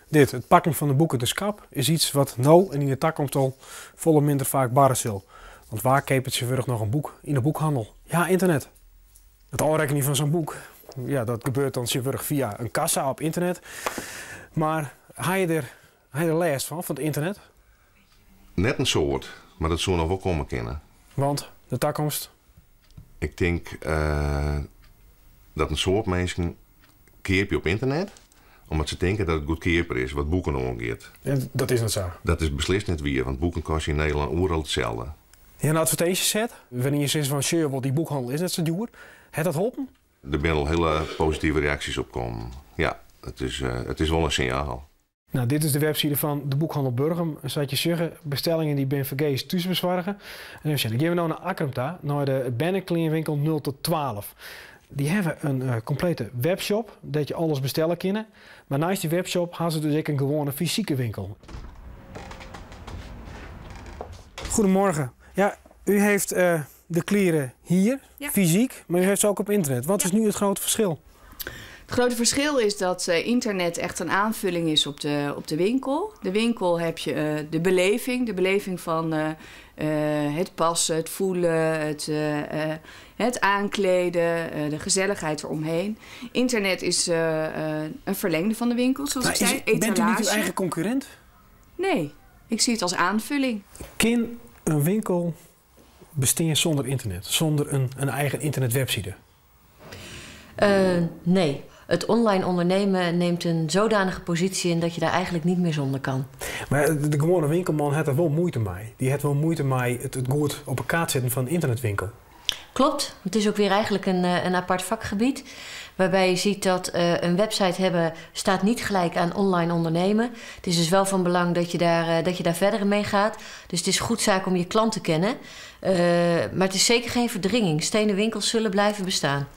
Dit, het pakken van de boeken de skap, is iets wat nou en in de toekomst al volle minder vaak barren zal. Want waar keepert je weer nog een boek? In de boekhandel. Ja, internet. Het aanrekenen van zo'n boek, ja, dat gebeurt dan via een kassa op internet. Maar ga je er last van het internet? Net een soort, maar dat zou nog wel komen kennen. Want de toekomst? Ik denk dat een soort mensen keerpje op internet, omdat ze denken dat het goed keerper is wat boeken omgeeft. En dat is niet zo. Dat is beslist niet weer, want boeken kosten in Nederland overal hetzelfde. Je een advertentie zet, wanneer je zegt van sure, die boekhandel is net zo duur. Heeft dat geholpen? Er zijn al hele positieve reacties op komen. Ja, het is wel een signaal. Nou, dit is de website van de boekhandel Burgum. Zou je zeggen, bestellingen die ben vergees thuis bezorgen. En dan gaan we nou naar Akkermta, naar de Bennekleinwinkel 0 tot 12. Die hebben een complete webshop, dat je alles bestellen kan. Maar naast die webshop hebben ze dus ook een gewone fysieke winkel. Goedemorgen. Ja, u heeft de kleren hier, fysiek, maar u heeft ze ook op internet. Wat is nu het grote verschil? Het grote verschil is dat internet echt een aanvulling is op de winkel. De winkel heb je de beleving van het passen, het voelen, het aankleden, de gezelligheid eromheen. Internet is een verlengde van de winkel, zoals ik zei. Bent u niet uw eigen concurrent? Nee, ik zie het als aanvulling. Kan een winkel bestaan zonder internet, zonder een eigen internetwebsite? Nee. Het online ondernemen neemt een zodanige positie in dat je daar eigenlijk niet meer zonder kan. Maar de gewone winkelman heeft er wel moeite mee. Die heeft wel moeite mee het goed op elkaar zetten van een internetwinkel. Klopt. Het is ook weer eigenlijk een apart vakgebied. Waarbij je ziet dat een website hebben staat niet gelijk aan online ondernemen. Het is dus wel van belang dat je daar verder mee gaat. Dus het is goed zaak om je klant te kennen. Maar het is zeker geen verdringing. Stenen winkels zullen blijven bestaan.